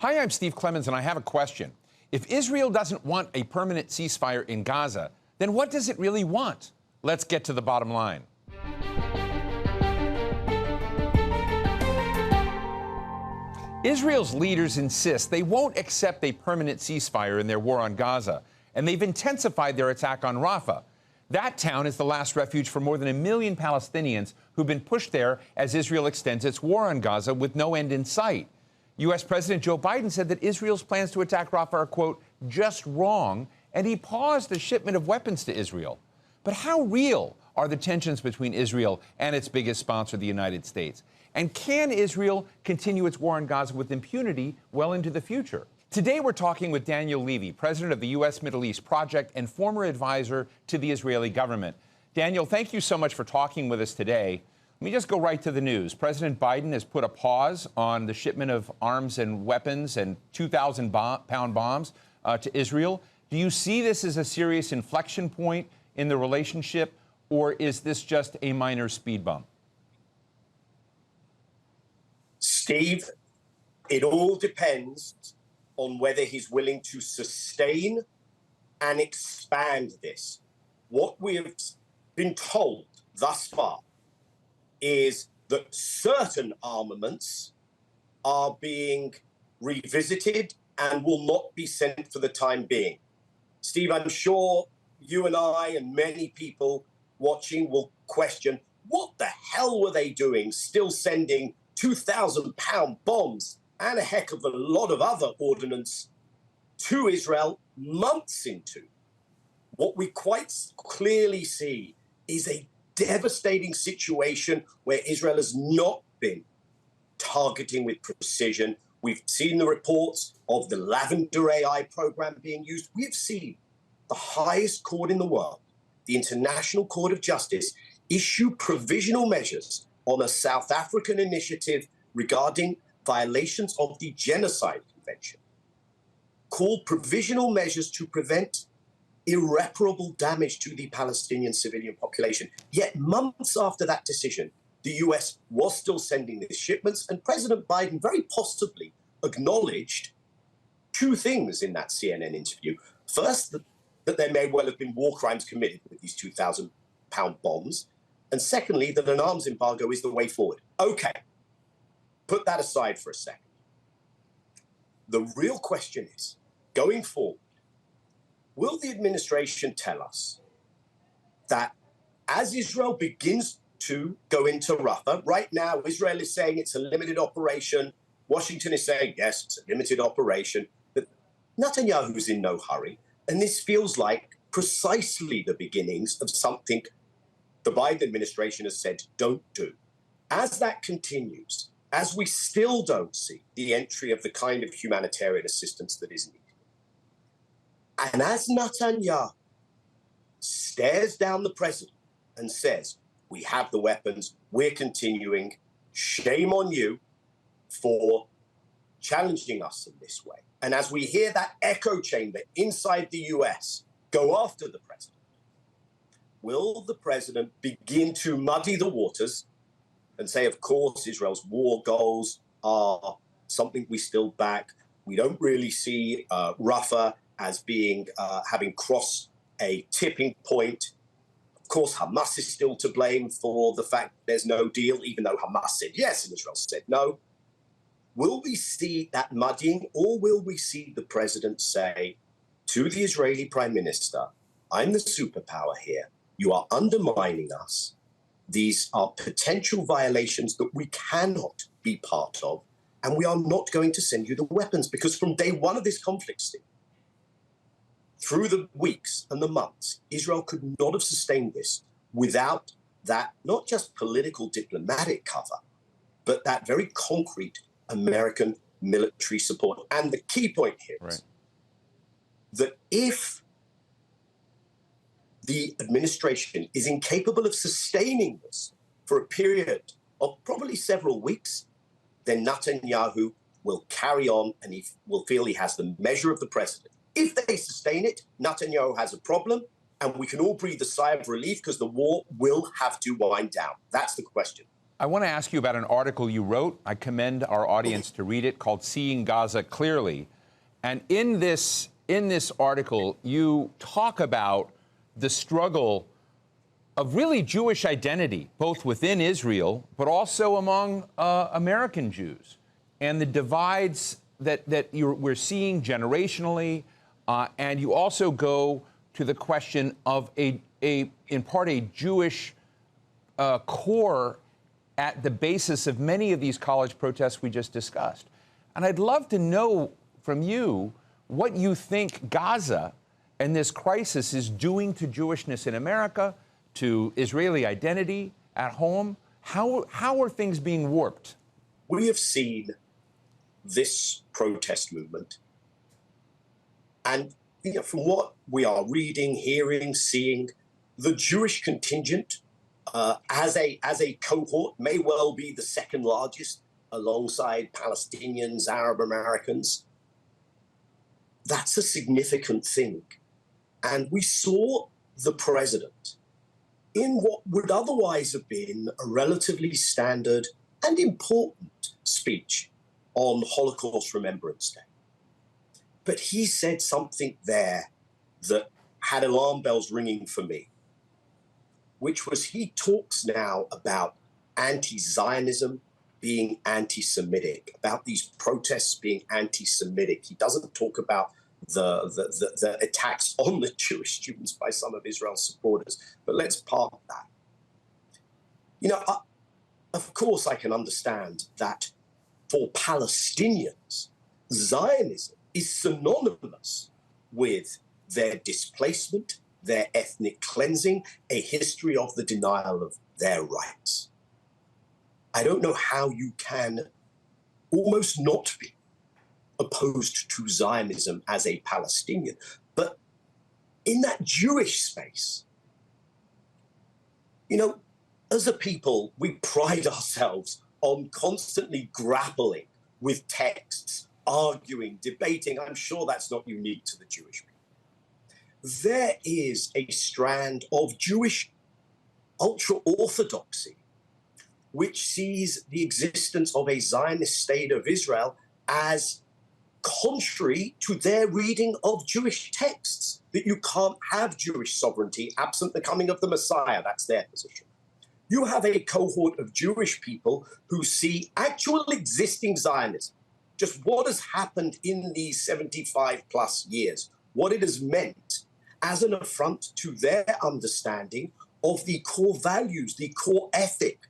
Hi, I'm Steve Clemons, and I have a question. If Israel doesn't want a permanent ceasefire in Gaza, then what does it really want? Let's get to the bottom line. Israel's leaders insist they won't accept a permanent ceasefire in their war on Gaza, and they've intensified their attack on Rafah. That town is the last refuge for more than 1 million Palestinians who've been pushed there as Israel extends its war on Gaza with no end in sight. U.S. President Joe Biden said that Israel's plans to attack Rafah are, quote, just wrong, and he paused the shipment of weapons to Israel. But how real are the tensions between Israel and its biggest sponsor, the United States? And can Israel continue its war on Gaza with impunity well into the future? Today, we're talking with Daniel Levy, president of the U.S. Middle East Project and former advisor to the Israeli government. Daniel, thank you so much for talking with us today. Let me just go right to the news. President Biden has put a pause on the shipment of arms and weapons and 2,000-pound bombs to Israel. Do you see this as a serious inflection point in the relationship, or is this just a minor speed bump? Steve, it all depends on whether he's willing to sustain and expand this. What we have been told thus far is that certain armaments are being revisited and will not be sent for the time being. Steve, I'm sure you and I and many people watching will question, what the hell were they doing still sending 2,000-pound bombs and a heck of a lot of other ordnance to Israel months into? What we quite clearly see is a devastating situation where Israel has not been targeting with precision. We've seen the reports of the Lavender AI program being used. We've seen the highest court in the world, the International Court of Justice, issue provisional measures on a South African initiative regarding violations of the Genocide Convention, called provisional measures to prevent irreparable damage to the Palestinian civilian population. Yet months after that decision, the US was still sending these shipments, and President Biden very possibly acknowledged two things in that CNN interview. First, that there may well have been war crimes committed with these 2,000-pound bombs, and secondly, that an arms embargo is the way forward. Okay, put that aside for a second. The real question is, going forward, will the administration tell us that as Israel begins to go into Rafah, right now Israel is saying it's a limited operation, Washington is saying, yes, it's a limited operation, but Netanyahu's in no hurry, and this feels like precisely the beginnings of something the Biden administration has said don't do. As that continues, as we still don't see the entry of the kind of humanitarian assistance that is needed, and as Netanyahu stares down the president and says, we have the weapons, we're continuing, shame on you for challenging us in this way. And as we hear that echo chamber inside the US go after the president, will the president begin to muddy the waters and say, of course, Israel's war goals are something we still back. We don't really see Rafah as being having crossed a tipping point. Of course, Hamas is still to blame for the fact there's no deal, even though Hamas said yes and Israel said no. Will we see that muddying, or will we see the president say to the Israeli prime minister, I'm the superpower here, you are undermining us, these are potential violations that we cannot be part of, and we are not going to send you the weapons? Because from day one of this conflict, Steve, through the weeks and the months, Israel could not have sustained this without that, not just political diplomatic cover, but that very concrete American military support. And the key point here is that if the administration is incapable of sustaining this for a period of probably several weeks, then Netanyahu will carry on and he will feel he has the measure of the president. If they sustain it, Netanyahu has a problem, and we can all breathe a sigh of relief because the war will have to wind down. That's the question. I want to ask you about an article you wrote. I commend our audience to read it, called Seeing Gaza Clearly. And in this article, you talk about the struggle of really Jewish identity, both within Israel, but also among American Jews, and the divides that we're seeing generationally. And you also go to the question of in part a Jewish core at the basis of many of these college protests we just discussed. And I'd love to know from you what you think Gaza and this crisis is doing to Jewishness in America, to Israeli identity at home. How are things being warped? We have seen this protest movement, and from what we are reading, hearing, seeing, the Jewish contingent as a cohort may well be the second largest alongside Palestinians, Arab Americans. That's a significant thing. And we saw the president in what would otherwise have been a relatively standard and important speech on Holocaust Remembrance Day. But he said something there that had alarm bells ringing for me, which was he talks now about anti-Zionism being anti-Semitic, about these protests being anti-Semitic. He doesn't talk about the attacks on the Jewish students by some of Israel's supporters. But let's park that. Of course, I can understand that for Palestinians, Zionism is synonymous with their displacement, their ethnic cleansing, a history of the denial of their rights. I don't know how you can almost not be opposed to Zionism as a Palestinian. But in that Jewish space, as a people, we pride ourselves on constantly grappling with texts, arguing, debating. I'm sure that's not unique to the Jewish people. There is a strand of Jewish ultra-Orthodoxy which sees the existence of a Zionist state of Israel as contrary to their reading of Jewish texts, that you can't have Jewish sovereignty absent the coming of the Messiah. That's their position. You have a cohort of Jewish people who see actual existing Zionism, just what has happened in these 75 plus years, what it has meant as an affront to their understanding of the core values, the core ethic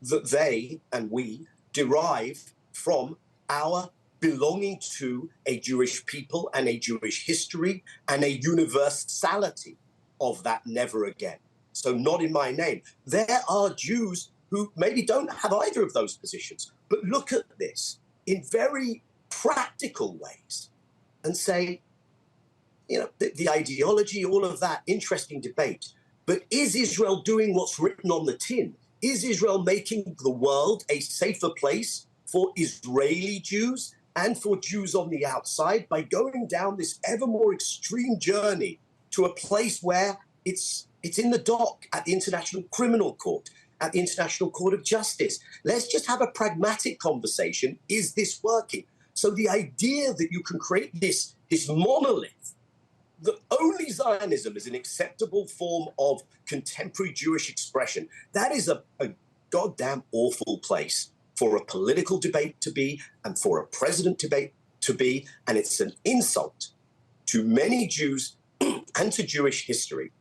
that they and we derive from our belonging to a Jewish people and a Jewish history and a universality of that never again. So not in my name. There are Jews who maybe don't have either of those positions, but look at this in very practical ways and say, the ideology, all of that, interesting debate. But is Israel doing what's written on the tin? Is Israel making the world a safer place for Israeli Jews and for Jews on the outside by going down this ever more extreme journey to a place where it's in the dock at the International Criminal Court, at the International Court of Justice? Let's just have a pragmatic conversation. Is this working? So the idea that you can create this monolith, that only Zionism is an acceptable form of contemporary Jewish expression, that is a goddamn awful place for a political debate to be and for a president debate to be. And it's an insult to many Jews and to Jewish history.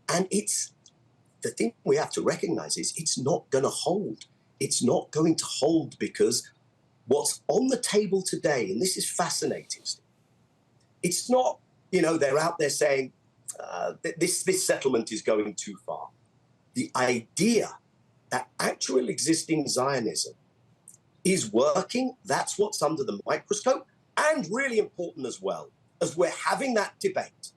And the thing we have to recognize is it's not going to hold. It's not going to hold because what's on the table today, and this is fascinating, it's not, they're out there saying this settlement is going too far. The idea that actual existing Zionism is working, that's what's under the microscope, and really important as well, as we're having that debate.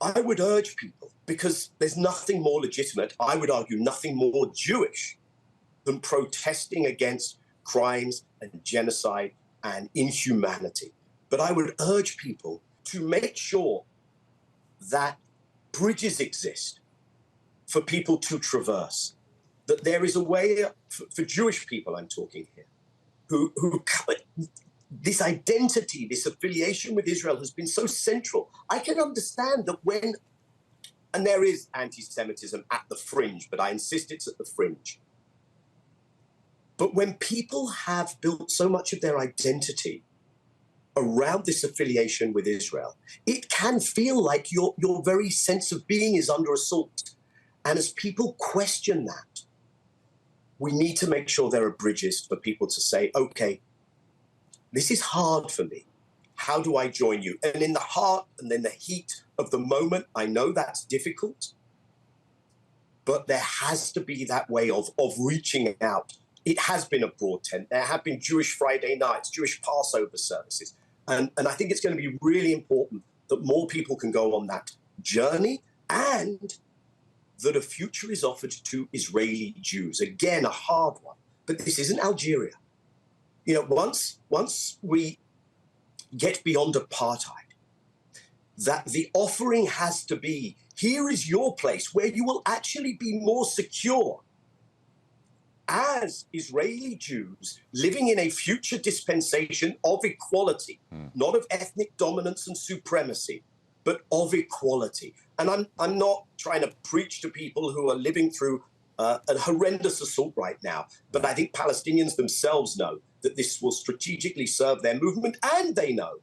I would urge people, because there's nothing more legitimate, I would argue nothing more Jewish than protesting against crimes and genocide and inhumanity. But I would urge people to make sure that bridges exist for people to traverse. that there is a way for Jewish people, I'm talking here, who this identity, this affiliation with Israel has been so central. I can understand that when, and there is anti-Semitism at the fringe, but I insist it's at the fringe. But when people have built so much of their identity around this affiliation with Israel, it can feel like your very sense of being is under assault. And as people question that, we need to make sure there are bridges for people to say, okay, this is hard for me. How do I join you? And in the heart and in the heat of the moment, I know that's difficult, but there has to be that way of reaching out. It has been a broad tent. There have been Jewish Friday nights, Jewish Passover services. And I think it's going to be really important that more people can go on that journey and that a future is offered to Israeli Jews. Again, a hard one, but this isn't Algeria. You know, once we get beyond apartheid, that the offering has to be, here is your place where you will actually be more secure as Israeli Jews living in a future dispensation of equality, not of ethnic dominance and supremacy, but of equality. And I'm not trying to preach to people who are living through a horrendous assault right now, but I think Palestinians themselves know that this will strategically serve their movement, and they know.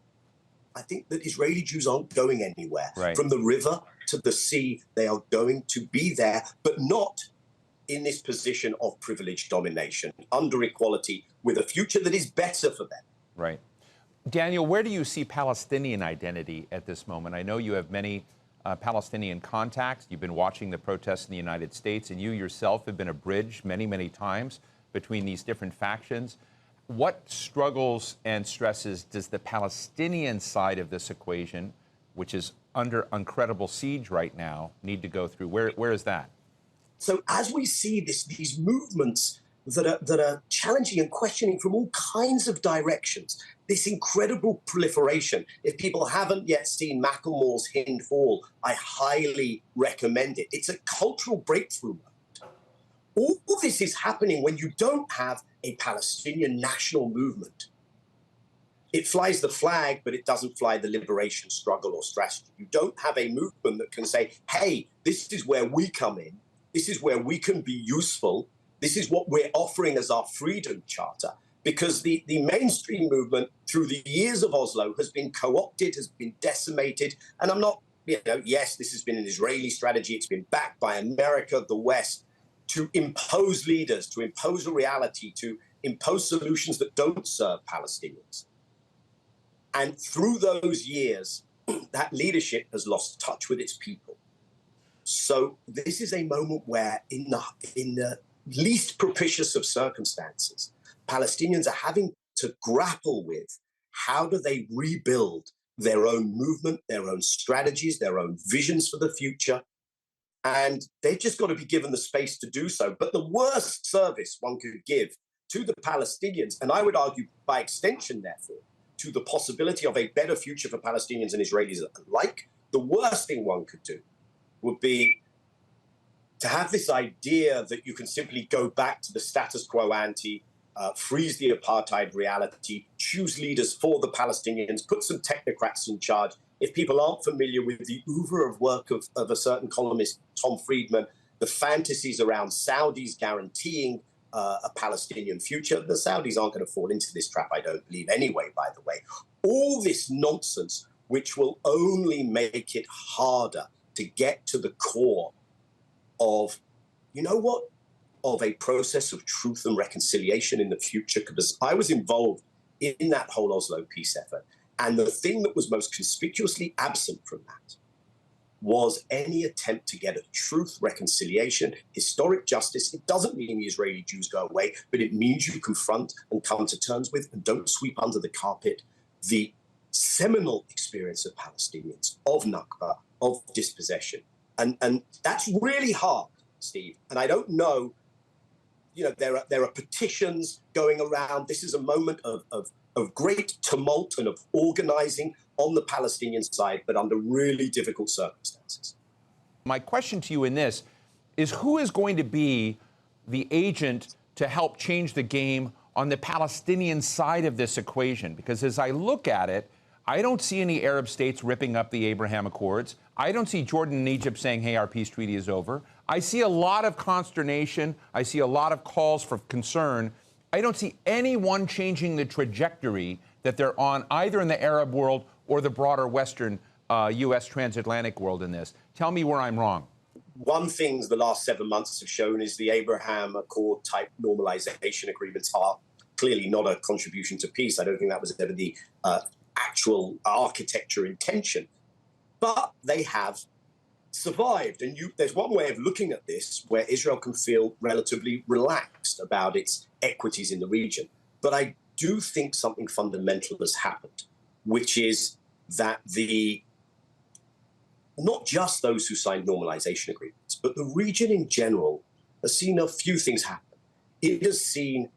I think that Israeli Jews aren't going anywhere. Right. From the river to the sea, they are going to be there, but not in this position of privileged domination, under equality, with a future that is better for them. Right. Daniel, where do you see Palestinian identity at this moment? I know you have many Palestinian contacts. You've been watching the protests in the United States, and you yourself have been a bridge many, many times between these different factions. What struggles and stresses does the Palestinian side of this equation, which is under incredible siege right now, need to go through? Where is that? So as we see these movements that are challenging and questioning from all kinds of directions, this incredible proliferation. If people haven't yet seen Macklemore's Hind Fall, I highly recommend it. It's a cultural breakthrough moment. All this is happening when you don't have a Palestinian national movement. It flies the flag, but it doesn't fly the liberation struggle or strategy. You don't have a movement that can say, hey, this is where we come in. This is where we can be useful. This is what we're offering as our freedom charter. Because the mainstream movement through the years of Oslo has been co-opted, has been decimated. And I'm not, yes, this has been an Israeli strategy. It's been backed by America, the West, to impose leaders, to impose a reality, to impose solutions that don't serve Palestinians. And through those years, that leadership has lost touch with its people. So this is a moment where in the least propitious of circumstances, Palestinians are having to grapple with how do they rebuild their own movement, their own strategies, their own visions for the future. And they've just got to be given the space to do so. But the worst service one could give to the Palestinians, and I would argue by extension, therefore, to the possibility of a better future for Palestinians and Israelis alike, the worst thing one could do would be to have this idea that you can simply go back to the status quo ante, freeze the apartheid reality, choose leaders for the Palestinians, put some technocrats in charge. If people aren't familiar with the oeuvre of work of a certain columnist, Tom Friedman, the fantasies around Saudis guaranteeing a Palestinian future, the Saudis aren't going to fall into this trap, I don't believe anyway, by the way. All this nonsense, which will only make it harder to get to the core of, of a process of truth and reconciliation in the future, because I was involved in that whole Oslo peace effort. And the thing that was most conspicuously absent from that was any attempt to get a truth, reconciliation, historic justice. It doesn't mean the Israeli Jews go away, but it means you confront and come to terms with and don't sweep under the carpet the seminal experience of Palestinians, of Nakba, of dispossession. And that's really hard, Steve. And I don't know, there are petitions going around. This is a moment of great tumult and of organizing on the Palestinian side, but under really difficult circumstances. My question to you in this is, who is going to be the agent to help change the game on the Palestinian side of this equation? Because as I look at it, I don't see any Arab states ripping up the Abraham Accords. I don't see Jordan and Egypt saying, hey, our peace treaty is over. I see a lot of consternation. I see a lot of calls for concern. I don't see anyone changing the trajectory that they're on, either in the Arab world or the broader Western U.S. transatlantic world in this. Tell me where I'm wrong. One thing the last 7 months have shown is the Abraham Accord type normalization agreements are clearly not a contribution to peace. I don't think that was ever the actual architecture intention, but they have survived. And there's one way of looking at this where Israel can feel relatively relaxed about its equities in the region. But I do think something fundamental has happened, which is that not just those who signed normalization agreements, but the region in general has seen a few things happen. It has seen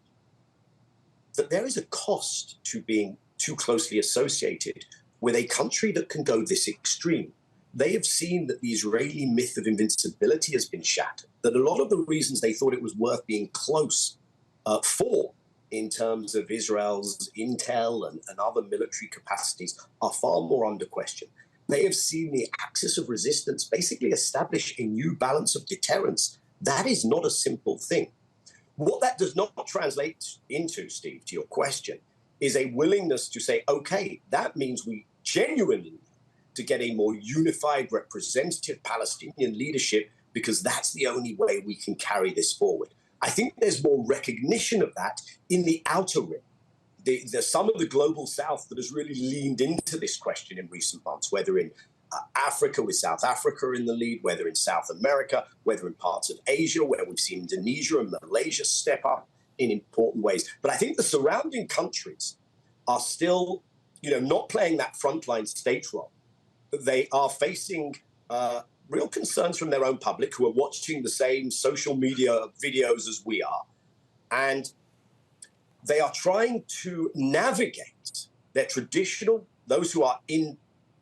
that there is a cost to being too closely associated with a country that can go this extreme. They have seen that the Israeli myth of invincibility has been shattered, that a lot of the reasons they thought it was worth being close for in terms of Israel's intel and other military capacities are far more under question. They have seen the axis of resistance basically establish a new balance of deterrence. That is not a simple thing. What that does not translate into, Steve, to your question, is a willingness to say, okay, that means we genuinely need to get a more unified, representative Palestinian leadership, because that's the only way we can carry this forward. I think there's more recognition of that in the outer rim. There's some of the global south that has really leaned into this question in recent months, whether in Africa, with South Africa in the lead, whether in South America, whether in parts of Asia, where we've seen Indonesia and Malaysia step up in important ways. But I think the surrounding countries are still, not playing that frontline state role. They are facing real concerns from their own public, who are watching the same social media videos as we are. And they are trying to navigate their traditional, those who are in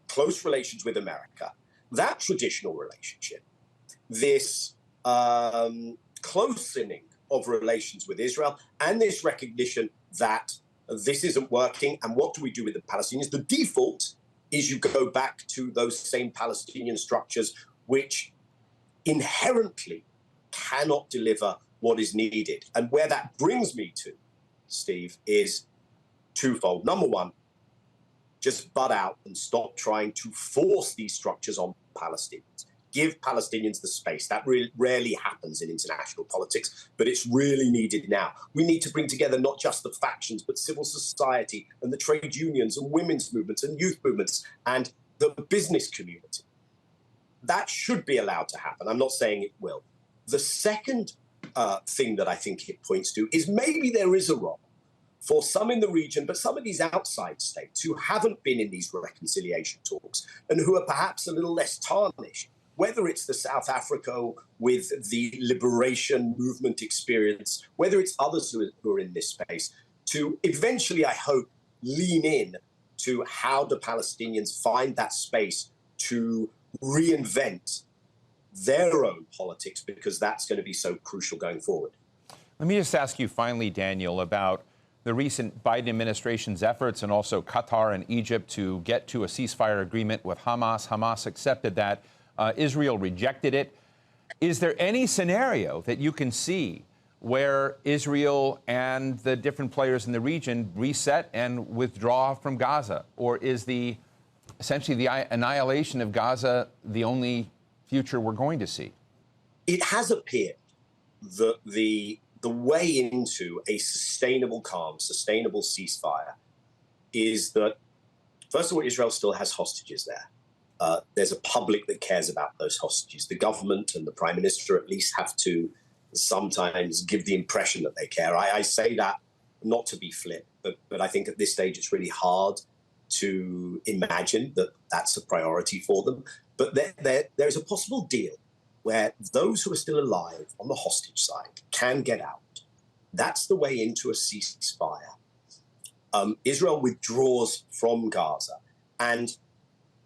close relations with America, that traditional relationship, this closening of relations with Israel, and this recognition that this isn't working, and what do we do with the Palestinians? The default is you go back to those same Palestinian structures, which inherently cannot deliver what is needed. And where that brings me to, Steve, is twofold. Number one, just butt out and stop trying to force these structures on Palestinians. Give Palestinians the space. That rarely happens in international politics, but it's really needed now. We need to bring together not just the factions, but civil society and the trade unions and women's movements and youth movements and the business community. That should be allowed to happen. I'm not saying it will. The second thing that I think it points to is maybe there is a role for some in the region, but some of these outside states who haven't been in these reconciliation talks and who are perhaps a little less tarnished, whether it's the South Africa with the liberation movement experience, whether it's others who are in this space, to eventually, I hope, lean in to how the Palestinians find that space to reinvent their own politics, because that's going to be so crucial going forward. Let me just ask you finally, Daniel, about the recent Biden administration's efforts, and also Qatar and Egypt, to get to a ceasefire agreement with Hamas. Hamas accepted that. Israel rejected it. Is there any scenario that you can see where Israel and the different players in the region reset and withdraw from Gaza? Or is essentially the annihilation of Gaza the only future we're going to see? It has appeared that the way into a sustainable calm, sustainable ceasefire is that, first of all, Israel still has hostages there. There's a public that cares about those hostages. The government and the prime minister at least have to sometimes give the impression that they care. I say that not to be flip, but I think at this stage it's really hard to imagine that that's a priority for them. But there's a possible deal where those who are still alive on the hostage side can get out. That's the way into a ceasefire. Israel withdraws from Gaza, and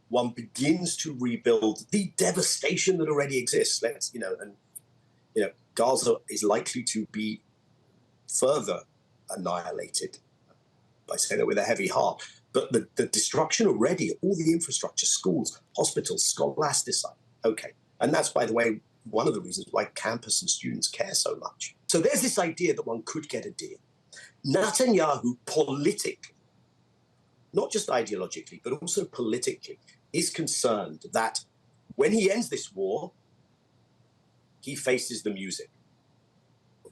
one begins to rebuild the devastation that already exists. And Gaza is likely to be further annihilated. I say that with a heavy heart. But the destruction already, all the infrastructure, schools, hospitals, scholastics, okay. And that's, by the way, one of the reasons why campus and students care so much. So there's this idea that one could get a deal. Netanyahu politically, not just ideologically, but also politically, is concerned that when he ends this war, he faces the music.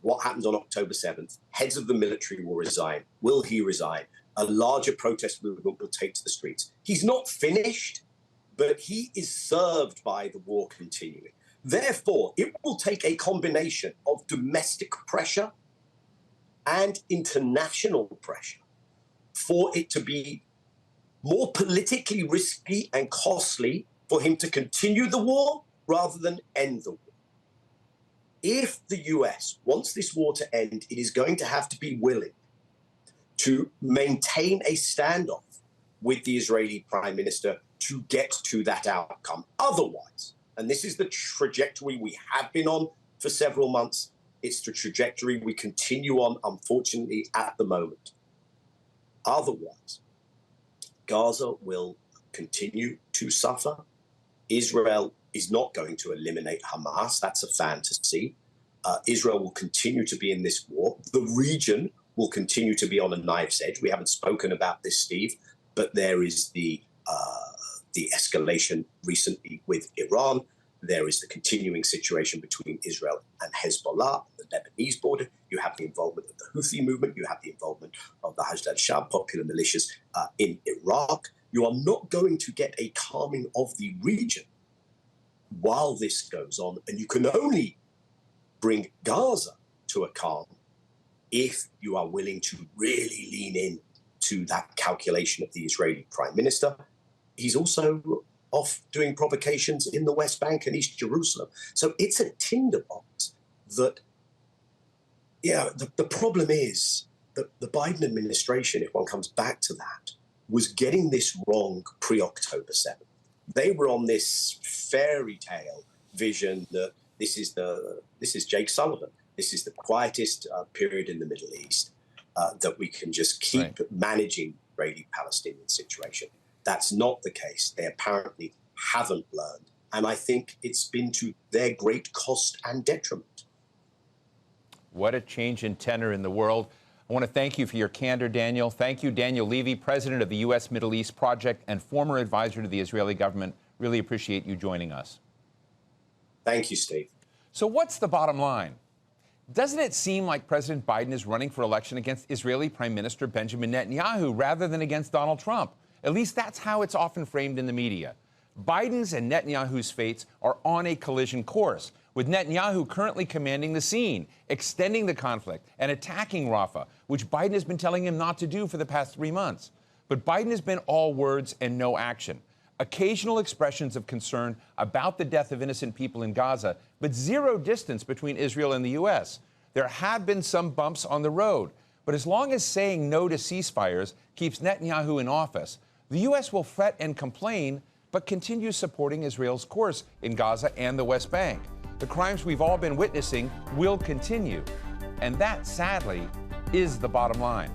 What happened on October 7th? Heads of the military will resign. Will he resign? A larger protest movement will take to the streets. He's not finished, but he is served by the war continuing. Therefore, it will take a combination of domestic pressure and international pressure for it to be more politically risky and costly for him to continue the war rather than end the war. If the US wants this war to end, it is going to have to be willing to maintain a standoff with the Israeli prime minister to get to that outcome. Otherwise, and this is the trajectory we have been on for several months, it's the trajectory we continue on, unfortunately, at the moment. Otherwise, Gaza will continue to suffer. Israel is not going to eliminate Hamas. That's a fantasy. Israel will continue to be in this war. The region will continue to be on a knife's edge. We haven't spoken about this, Steve, but there is the escalation recently with Iran. There is the continuing situation between Israel and Hezbollah, the Lebanese border. You have the involvement of the Houthi movement. You have the involvement of the Hashd al-Sham popular militias in Iraq. You are not going to get a calming of the region while this goes on. And you can only bring Gaza to a calm if you are willing to really lean in to that calculation of the Israeli prime minister. He's also off doing provocations in the West Bank and East Jerusalem. So it's a tinderbox that, the problem is that the Biden administration, if one comes back to that, was getting this wrong pre-October 7th. They were on this fairy tale vision that this is Jake Sullivan. This is the quietest period in the Middle East, that we can just keep managing the Israeli-Palestinian situation. That's not the case. They apparently haven't learned. And I think it's been to their great cost and detriment. What a change in tenor in the world. I want to thank you for your candor, Daniel. Thank you, Daniel Levy, president of the U.S. Middle East Project and former advisor to the Israeli government. Really appreciate you joining us. Thank you, Steve. So what's the bottom line? Doesn't it seem like President Biden is running for election against Israeli Prime Minister Benjamin Netanyahu rather than against Donald Trump? At least that's how it's often framed in the media. Biden's and Netanyahu's fates are on a collision course, with Netanyahu currently commanding the scene, extending the conflict, and attacking Rafah, which Biden has been telling him not to do for the past 3 months. But Biden has been all words and no action. Occasional expressions of concern about the death of innocent people in Gaza, but zero distance between Israel and the U.S. There have been some bumps on the road, but as long as saying no to ceasefires keeps Netanyahu in office, the U.S. will fret and complain, but continue supporting Israel's course in Gaza and the West Bank. The crimes we've all been witnessing will continue. And that, sadly, is the bottom line.